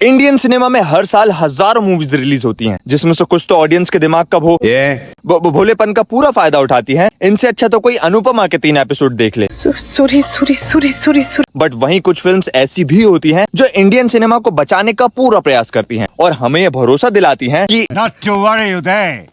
Indian cinema में हर साल हजारों मूवीज रिलीज होती हैं, जिसमें से कुछ तो ऑडियंस के दिमाग का भोलेपन का पूरा फायदा उठाती हैं। इनसे अच्छा तो कोई अनुपमा के 3 एपिसोड देख ले। सॉरी। बट वहीं कुछ फिल्म्स ऐसी भी होती हैं जो इंडियन सिनेमा को बचाने का पूरा प्रयास करती हैं और हमें ये भरोसा दिलाती हैं कि Not to worry, उदय,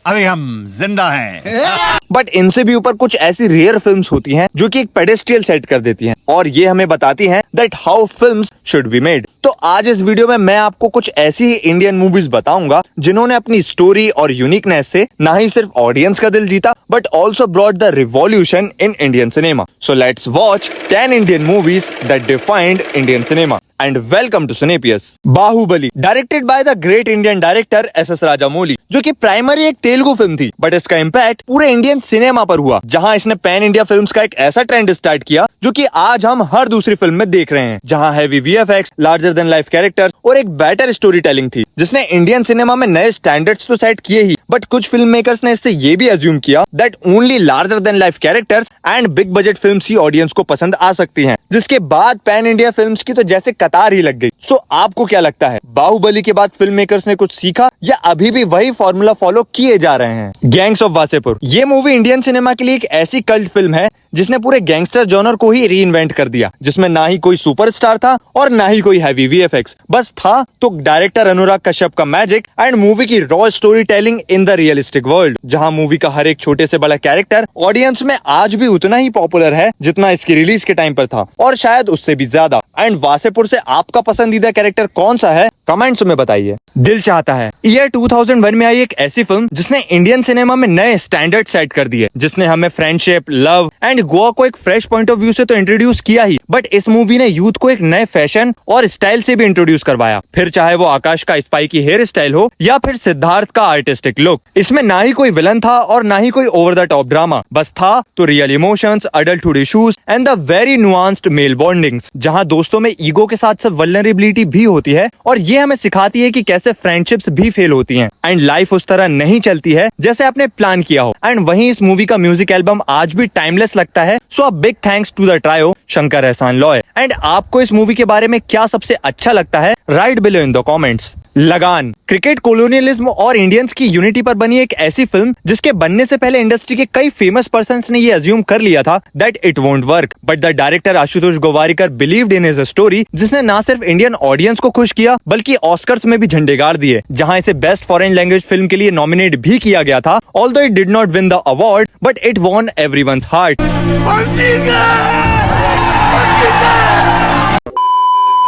अभी हम जिंदा हैं। बट इनसे भी ऊपर कुछ ऐसी रेयर फिल्म्स होती हैं जो कि एक पेडेस्ट्रियल सेट कर देती हैं और ये हमें बताती हैं that how films should be made. तो आज इस वीडियो में मैं आपको कुछ ऐसी ही इंडियन मूवीज बताऊंगा जिन्होंने अपनी स्टोरी और यूनिकनेस से ना ही सिर्फ ऑडियंस का दिल जीता but also brought the revolution in Indian cinema. So let's watch 10 Indian movies that defined Indian cinema and welcome to Cinepius. Baahubali, directed by the great Indian director S S. Rajamouli, जो कि primary एक Telugu film थी but इसका impact पूरे Indian cinema पर हुआ, जहां इसने पैन इंडिया फिल्म्स का एक ऐसा ट्रेंड स्टार्ट किया जो कि आज हम हर दूसरी फिल्म में देख रहे हैं, जहां heavy VFX, larger than life characters और एक बेटर स्टोरी टेलिंग थी, जिसने इंडियन सिनेमा में नए स्टैंडर्ड्स तो सेट किए ही बट कुछ फिल्म मेकर्स ने इससे ये भी अज्यूम किया that only larger than life characters and big budget films he audience को पसंद आ सकती हैं, जिसके बाद पैन इंडिया फिल्म्स की तो जैसे कतार ही लग गई। सो आपको क्या लगता है, बाहुबली के बाद फिल्म मेकर्स ने कुछ सीखा या अभी भी वही फॉर्मूला फॉलो किए जा रहे हैं? गैंग्स ऑफ वासेपुर, ये मूवी इंडियन सिनेमा के लिए एक ऐसी कल्ट फिल्म है जिसने पूरे गैंगस्टर जॉनर को ही रीइन्वेंट कर दिया, जिसमें ना ही कोई सुपरस्टार था और ना ही कोई हैवी वीएफएक्स, बस था तो डायरेक्टर अनुराग कश्यप का मैजिक एंड मूवी की raw story telling in the realistic world, जहां मूवी का हर एक छोटे से बड़ा कैरेक्टर ऑडियंस में आज भी उतना ही पॉपुलर है जितना इसकी रिलीज के टाइम पर था और शायद उससे भी ज्यादा। एंड वासेपुर से आपका पसंदीदा कैरेक्टर कौन सा है, कमेंट्स में बताइए। दिल चाहता है, ईयर 2001 में आई एक ऐसी फिल्म जिसने इंडियन सिनेमा में नए स्टैंडर्ड सेट कर दिए, जिसने हमें फ्रेंडशिप, लव एंड गोवा को एक फ्रेश पॉइंट ऑफ व्यू से तो इंट्रोड्यूस किया ही, बट इस मूवी ने यूथ को एक नए फैशन और स्टाइल से भी इंट्रोड्यूस करवाया, फिर चाहे वो आकाश का स्पाइकी हेयर स्टाइल हो या फिर सिद्धार्थ का आर्टिस्टिक लुक। इसमें ना ही कोई विलन था और ना ही कोई ओवर द टॉप ड्रामा, बस था तो real emotions, adulthood issues and the very nuanced male bondings, जहां दोस्तों में ईगो के साथ साथ वल्नरेबिलिटी भी होती है और ये हमें सिखाती है कि कैसे फ्रेंडशिप्स भी फेल होती हैं एंड लाइफ उस तरह नहीं चलती है जैसे आपने प्लान किया हो। एंड वहीं इस मूवी का म्यूजिक एल्बम आज भी टाइमलेस लगता है। So a big thanks to the trio Shankar Ehsaan Loy. And आपको इस मूवी के बारे में क्या सबसे अच्छा लगता है, right below in the comments. लगान, क्रिकेट, कोलोनियलिज्म और इंडियंस की यूनिटी पर बनी एक ऐसी फिल्म जिसके बनने से पहले इंडस्ट्री के कई फेमस पर्संस ने ये अज्यूम कर लिया था that it won't work, but the director Ashutosh Gowariker believed in his story, जिसने ना सिर्फ इंडियन ऑडियंस को खुश किया बल्कि ऑस्कर्स में भी झंडे गाड़ दिए, जहां इसे बेस्ट फॉरेन लैंग्वेज फिल्म के लिए नॉमिनेट भी किया गया था, although it did not win the award but it won everyone's heart.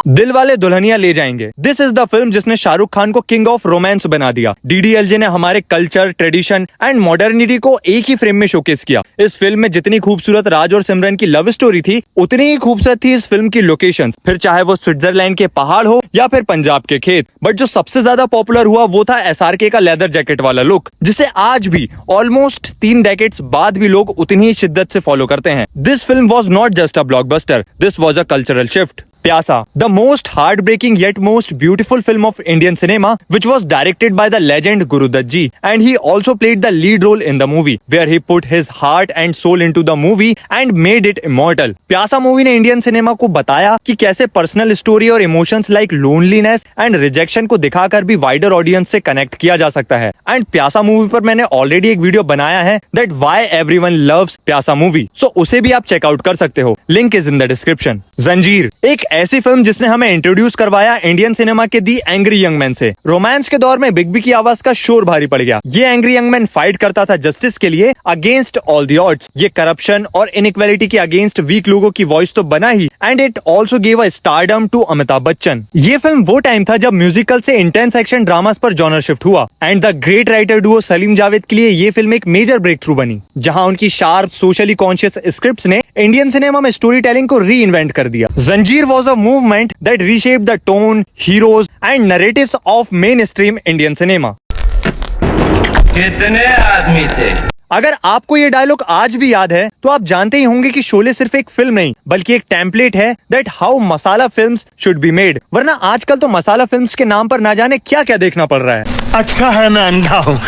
Dilwale Dulhania ले जाएंगे, दिस इज द फिल्म जिसने शाहरुख खान को किंग ऑफ रोमांस बना दिया। डीडीएलजे ने हमारे कल्चर, ट्रेडिशन एंड मॉडर्निटी को एक ही फ्रेम में शोकेस किया। इस फिल्म में जितनी खूबसूरत राज और सिमरन की लव स्टोरी थी, उतनी ही खूबसूरत थी इस फिल्म की लोकेशंस, फिर चाहे वो स्विट्जरलैंड के पहाड़ हो या फिर पंजाब के खेत। बट जो सबसे ज्यादा पॉपुलर हुआ वो था एसआरके का लेदर जैकेट वाला लुक, जिसे आज भी ऑलमोस्ट 3 डेकेड्स बाद भी लोग उतनी ही शिद्दत से फॉलो करते हैं। This film was not just a blockbuster, this was a cultural shift. प्यासा, the most heartbreaking yet most beautiful film of Indian cinema, which was directed by the legend Guru Dutt ji, and he also played the lead role in the movie, where he put his heart and soul into the movie and made it immortal. प्यासा movie ने Indian cinema को बताया कि कैसे personal story और emotions like loneliness and rejection को दिखाकर भी वाइडर ऑडियंस से कनेक्ट किया जा सकता है। एंड प्यासा मूवी पर मैंने ऑलरेडी एक वीडियो बनाया है दैट व्हाई एवरीवन लव्स प्यासा मूवी, सो उसे भी आप चेकआउट कर सकते हो, link is in the description. जंजीर, एक ऐसी फिल्म जिसने हमें इंट्रोड्यूस करवाया इंडियन सिनेमा के दी एंग्री यंग मैन से। रोमांस के दौर में बिग बी की आवाज का शोर भारी पड़ गया। ये एंग्री यंग मैन फाइट करता था जस्टिस के लिए अगेंस्ट ऑल द ऑड्स। ये करप्शन और इनइक्वालिटी के अगेंस्ट वीक लोगों की वॉइस तो बना ही, and it also give a stardom to Amitabh Bachchan. ये फिल्म वो टाइम था जब म्यूजिकल से इंटेंस एक्शन ड्रामास पर जॉनर शिफ्ट हुआ and the great writer duo Salim Javed के लिए ये फिल्म एक मेजर ब्रेक थ्रू बनी, जहां उनकी शार्प सोशली कॉन्शियस स्क्रिप्ट्स ने इंडियन सिनेमा में स्टोरी टेलिंग को री इन्वेंट कर दिया। जंजीर was a movement that reshaped the tone, heroes and narratives of mainstream Indian cinema. कितने आदमी थे? अगर आपको ये डायलॉग आज भी याद है तो आप जानते ही होंगे कि शोले सिर्फ एक फिल्म नहीं बल्कि एक टेम्पलेट है that how masala films should be made. वरना आजकल तो मसाला फिल्म्स के नाम पर ना जाने क्या क्या देखना पड़ रहा है। अच्छा है मैं अंधा हूँ।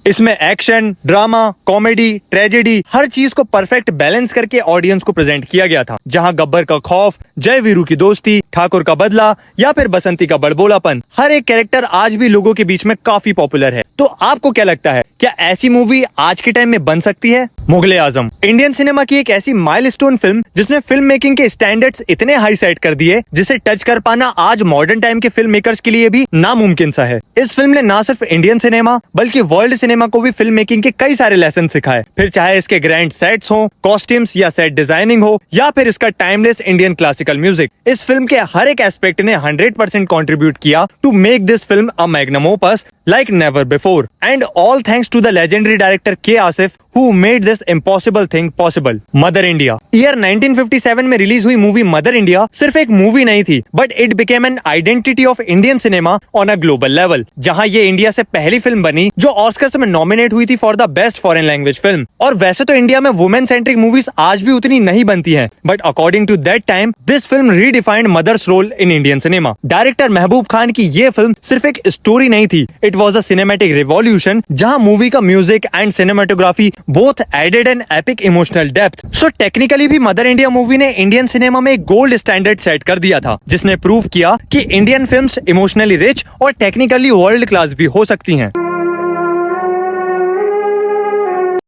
इसमें एक्शन, ड्रामा, कॉमेडी, ट्रेजेडी हर चीज को परफेक्ट बैलेंस करके ऑडियंस को प्रेजेंट किया गया था, जहां गब्बर का खौफ, जय वीरू की दोस्ती, ठाकुर का बदला या फिर बसंती का बड़बोलापन, हर एक कैरेक्टर आज भी लोगों के बीच में काफी पॉपुलर है। तो आपको क्या लगता है, क्या ऐसी मूवी आज के टाइम में बन सकती है? मुगले आजम इंडियन सिनेमा की एक ऐसी माइलस्टोन फिल्म जिसने फिल्म मेकिंग के स्टैंडर्ड्स इतने हाई सेट कर दिए जिसे टच कर पाना आज मॉडर्न टाइम के फिल्म मेकर्स के लिए भी नामुमकिन सा है। इस फिल्म ने ना सिर्फ इंडियन सिनेमा बल्कि वर्ल्ड सिनेमा को भी फिल्म मेकिंग के कई सारे लेसन सिखाए, फिर चाहे इसके ग्रैंड सेट्स हो, कॉस्ट्यूम्स या सेट डिजाइनिंग हो, या फिर इसका टाइमलेस इंडियन क्लासिकल म्यूजिक। इस फिल्म के हर एक एस्पेक्ट ने 100% कंट्रीब्यूट किया to make this film a magnum opus like never before, and all thanks to the legendary director K. Asif who made this impossible thing possible. Mother India year 1957 में release हुई movie mother India सिर्फ एक movie नहीं थी, but it became an identity of Indian cinema on a global level, जहां ये India से पहली फिल्म बनी जो ऑस्कर्स में नॉमिनेट हुई थी for the best foreign language film. और वैसे तो इंडिया में वुमेन सेंट्रिक मूवीज आज भी उतनी नहीं बनती हैं, but according to that time this film redefined mother's role in Indian cinema. Director Mehboob Khan की ये फिल्म सिर्फ एक स्टोरी नहीं थी, it was a cinematic revolution जहां मूवी का music and cinematography both added an epic emotional depth. So technically भी Mother India movie ने इंडियन सिनेमा में एक गोल्ड स्टैंडर्ड सेट कर दिया था, जिसने प्रूव किया कि इंडियन फिल्म्स इमोशनली रिच और टेक्निकली वर्ल्ड क्लास भी हो सकती हैं।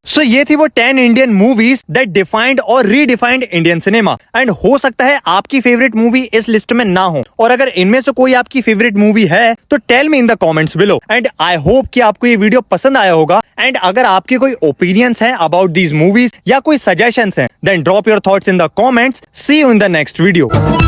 सो ये थी वो 10 इंडियन मूवीज दैट डिफाइंड और रीडिफाइंड इंडियन सिनेमा, एंड हो सकता है आपकी फेवरेट मूवी इस लिस्ट में ना हो, और अगर इनमें से कोई आपकी फेवरेट मूवी है तो tell me in the comments below. And I hope कि आपको ये वीडियो पसंद आया होगा, एंड अगर आपके कोई ओपिनियंस हैं अबाउट दीज मूवीज या कोई सजेशंस हैं, then drop your thoughts in the comments. See you in the next video.